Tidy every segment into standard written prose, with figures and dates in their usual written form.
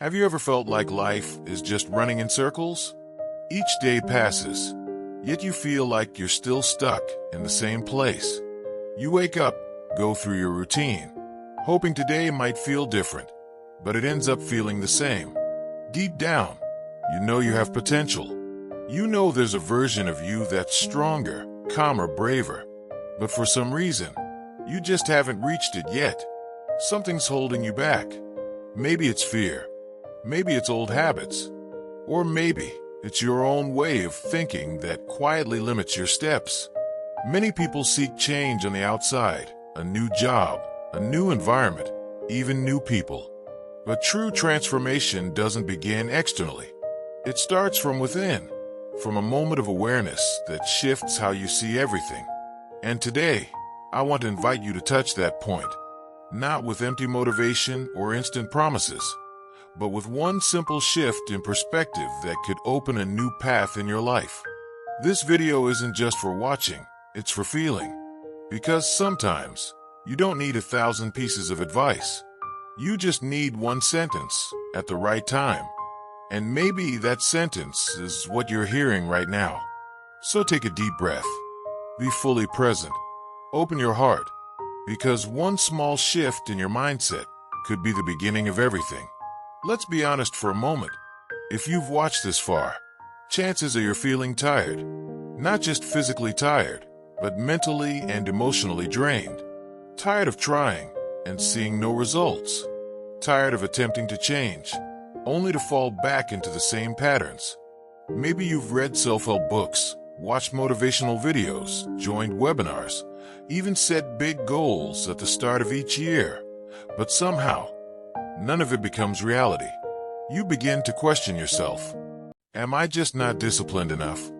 Have you ever felt like life is just running in circles? Each day passes, yet you feel like you're still stuck in the same place. You wake up, go through your routine, hoping today might feel different, but it ends up feeling the same. Deep down, you know you have potential. You know there's a version of you that's stronger, calmer, braver. But for some reason, you just haven't reached it yet. Something's holding you back. Maybe it's fear. Maybe it's old habits. Or maybe it's your own way of thinking that quietly limits your steps. Many people seek change on the outside, a new job, a new environment, even new people. But true transformation doesn't begin externally. It starts from within, from a moment of awareness that shifts how you see everything. And today, I want to invite you to touch that point, not with empty motivation or instant promises, but with one simple shift in perspective that could open a new path in your life. This video isn't just for watching, it's for feeling. Because sometimes, you don't need 1,000 pieces of advice. You just need one sentence at the right time. And maybe that sentence is what you're hearing right now. So take a deep breath. Be fully present. Open your heart. Because one small shift in your mindset could be the beginning of everything. Let's be honest for a moment. If you've watched this far, chances are you're feeling tired. Not just physically tired, but mentally and emotionally drained. Tired of trying and seeing no results. Tired of attempting to change, only to fall back into the same patterns. Maybe you've read self-help books, watched motivational videos, joined webinars, even set big goals at the start of each year. But somehow, none of it becomes reality. You begin to question yourself. Am I just not disciplined enough?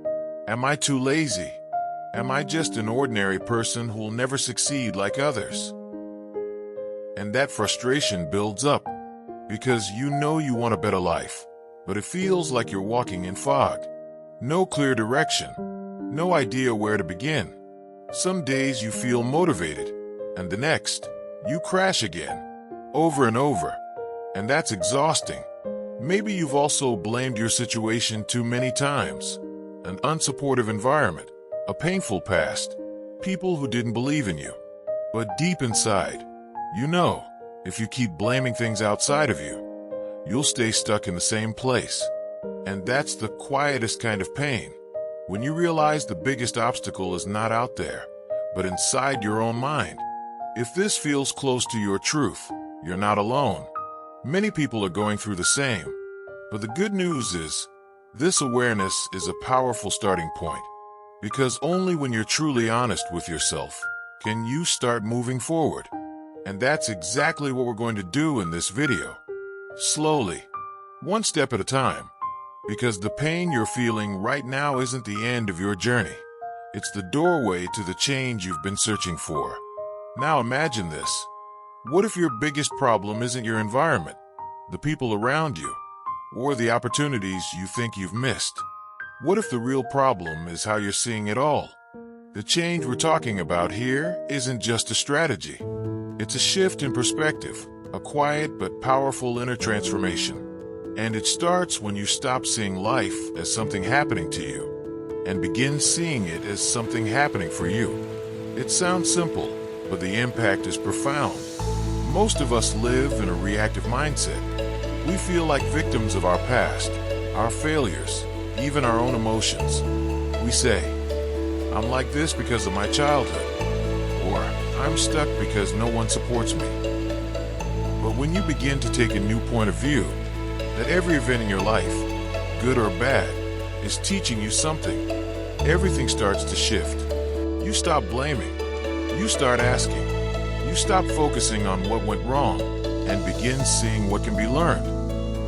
Am I too lazy? Am I just an ordinary person who will never succeed like others? And that frustration builds up, because you know you want a better life, but it feels like you're walking in fog. No clear direction, no idea where to begin. Some days you feel motivated, and the next, you crash again, over and over. And that's exhausting. Maybe you've also blamed your situation too many times. An unsupportive environment, a painful past, people who didn't believe in you. But deep inside, you know, if you keep blaming things outside of you, you'll stay stuck in the same place. And that's the quietest kind of pain. When you realize the biggest obstacle is not out there, but inside your own mind. If this feels close to your truth, you're not alone. Many people are going through the same. But the good news is, this awareness is a powerful starting point. Because only when you're truly honest with yourself can you start moving forward. And that's exactly what we're going to do in this video. Slowly, one step at a time. Because the pain you're feeling right now isn't the end of your journey. It's the doorway to the change you've been searching for. Now imagine this. What if your biggest problem isn't your environment, the people around you, or the opportunities you think you've missed? What if the real problem is how you're seeing it all? The change we're talking about here isn't just a strategy. It's a shift in perspective, a quiet but powerful inner transformation. And it starts when you stop seeing life as something happening to you and begin seeing it as something happening for you. It sounds simple, but the impact is profound. Most of us live in a reactive mindset. We feel like victims of our past, our failures, even our own emotions. We say, I'm like this because of my childhood, or I'm stuck because no one supports me. But when you begin to take a new point of view, that every event in your life, good or bad, is teaching you something, everything starts to shift. You stop blaming. You start asking. You stop focusing on what went wrong and begin seeing what can be learned.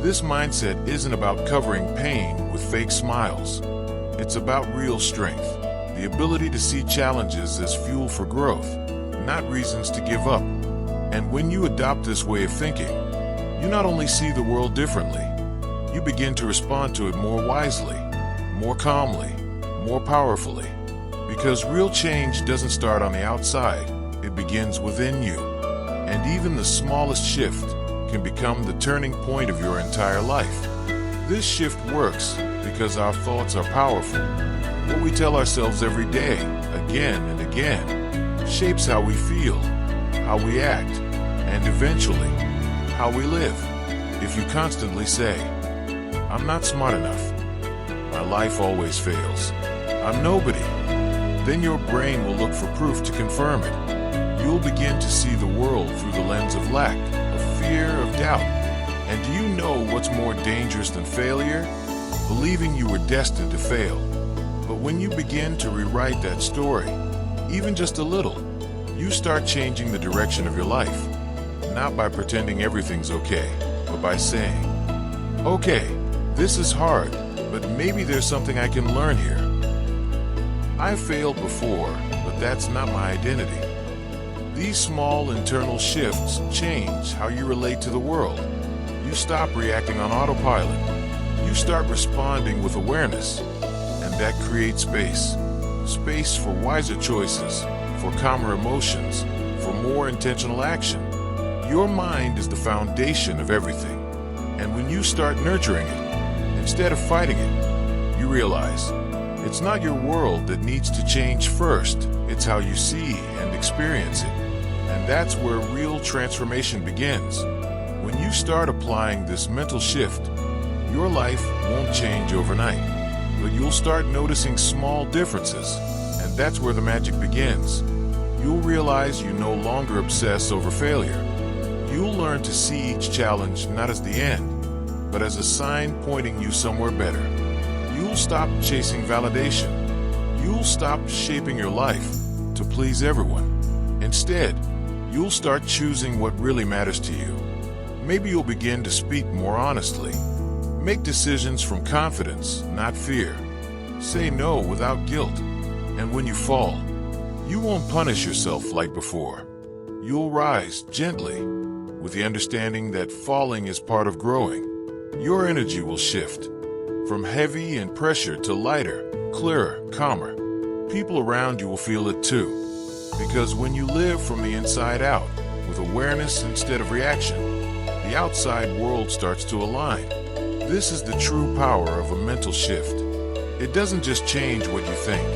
This mindset isn't about covering pain with fake smiles. It's about real strength, the ability to see challenges as fuel for growth, not reasons to give up. And when you adopt this way of thinking, you not only see the world differently, you begin to respond to it more wisely, more calmly, more powerfully. Because real change doesn't start on the outside, it begins within you. And even the smallest shift can become the turning point of your entire life. This shift works because our thoughts are powerful. What we tell ourselves every day, again and again, shapes how we feel, how we act, and eventually, how we live. If you constantly say, "I'm not smart enough," "My life always fails," "I'm nobody," then your brain will look for proof to confirm it. You'll begin to see the world through the lens of lack, of fear, of doubt. And do you know what's more dangerous than failure? Believing you were destined to fail. But when you begin to rewrite that story, even just a little, you start changing the direction of your life. Not by pretending everything's okay, but by saying, "Okay, this is hard, but maybe there's something I can learn here. I've failed before, but that's not my identity." These small internal shifts change how you relate to the world. You stop reacting on autopilot. You start responding with awareness, and that creates space. Space for wiser choices, for calmer emotions, for more intentional action. Your mind is the foundation of everything, and when you start nurturing it, instead of fighting it, you realize it's not your world that needs to change first, it's how you see and experience it. And that's where real transformation begins. When you start applying this mental shift, your life won't change overnight, but you'll start noticing small differences, and that's where the magic begins. You'll realize you no longer obsess over failure. You'll learn to see each challenge not as the end, but as a sign pointing you somewhere better. You'll stop chasing validation. You'll stop shaping your life to please everyone. Instead, you'll start choosing what really matters to you. Maybe you'll begin to speak more honestly. Make decisions from confidence, not fear. Say no without guilt. And when you fall, you won't punish yourself like before. You'll rise gently, with the understanding that falling is part of growing. Your energy will shift from heavy and pressure to lighter, clearer, calmer. People around you will feel it too. Because when you live from the inside out, with awareness instead of reaction, the outside world starts to align. This is the true power of a mental shift. It doesn't just change what you think.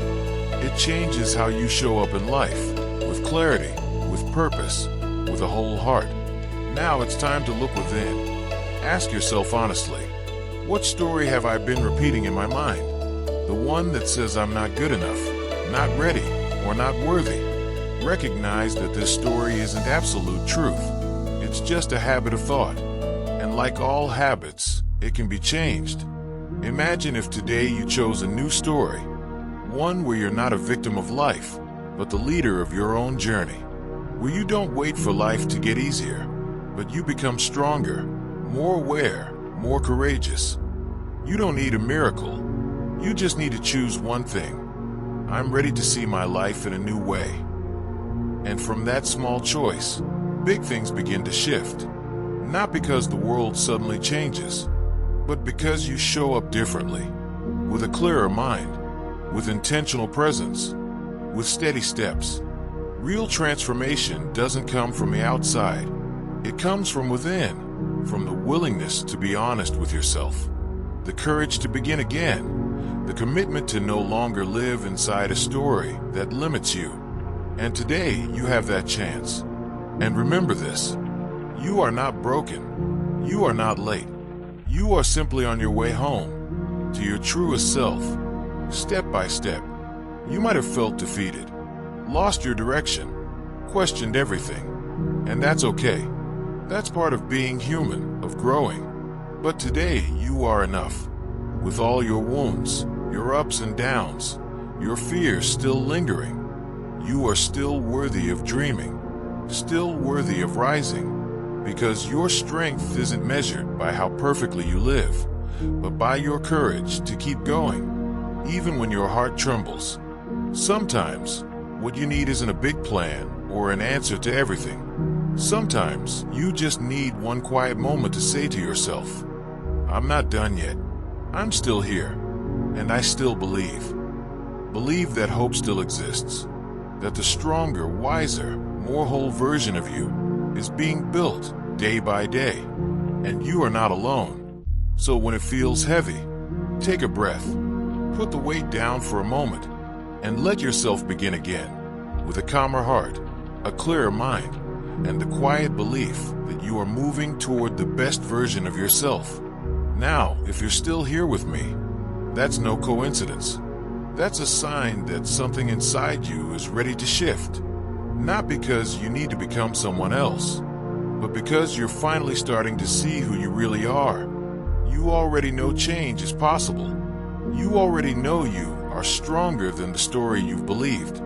It changes how you show up in life, with clarity, with purpose, with a whole heart. Now it's time to look within. Ask yourself honestly, what story have I been repeating in my mind? The one that says I'm not good enough, not ready, or not worthy. Recognize that this story isn't absolute truth. It's just a habit of thought. And like all habits, it can be changed. Imagine if today you chose a new story, one where you're not a victim of life, but the leader of your own journey, where you don't wait for life to get easier, but you become stronger, more aware, more courageous. You don't need a miracle. You just need to choose one thing. I'm ready to see my life in a new way. And from that small choice, big things begin to shift. Not because the world suddenly changes, but because you show up differently, with a clearer mind, with intentional presence, with steady steps. Real transformation doesn't come from the outside. It comes from within, from the willingness to be honest with yourself, the courage to begin again, the commitment to no longer live inside a story that limits you. And today, you have that chance. And remember this, you are not broken. You are not late. You are simply on your way home, to your truest self. Step by step, you might have felt defeated, lost your direction, questioned everything. And that's okay. That's part of being human, of growing. But today, you are enough. With all your wounds, your ups and downs, your fears still lingering, you are still worthy of dreaming, still worthy of rising. Because your strength isn't measured by how perfectly you live, but by your courage to keep going, even when your heart trembles. Sometimes, what you need isn't a big plan or an answer to everything. Sometimes, you just need one quiet moment to say to yourself, I'm not done yet. I'm still here, and I still believe. Believe that hope still exists, that the stronger, wiser, more whole version of you is being built, day by day. And you are not alone. So when it feels heavy, take a breath, put the weight down for a moment, and let yourself begin again with a calmer heart, a clearer mind, and the quiet belief that you are moving toward the best version of yourself. Now, if you're still here with me, that's no coincidence. That's a sign that something inside you is ready to shift. Not because you need to become someone else, but because you're finally starting to see who you really are. You already know change is possible. You already know you are stronger than the story you've believed.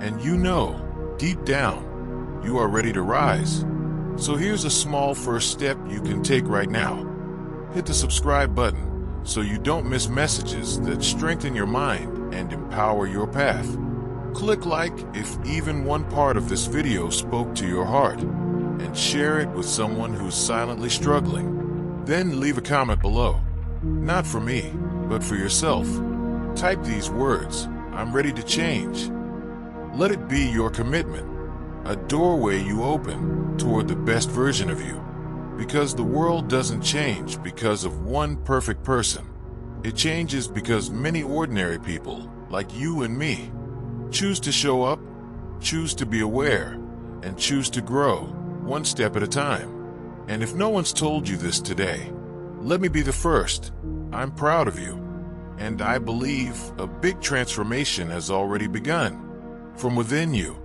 And you know, deep down, you are ready to rise. So here's a small first step you can take right now. Hit the subscribe button so you don't miss messages that strengthen your mind and empower your path. Click like if even one part of this video spoke to your heart, and share it with someone who's silently struggling. Then leave a comment below. Not for me, but for yourself. Type these words, "I'm ready to change." Let it be your commitment, a doorway you open toward the best version of you. Because the world doesn't change because of one perfect person. It changes because many ordinary people, like you and me, choose to show up, choose to be aware, and choose to grow, one step at a time. And if no one's told you this today, let me be the first. I'm proud of you. And I believe a big transformation has already begun. From within you,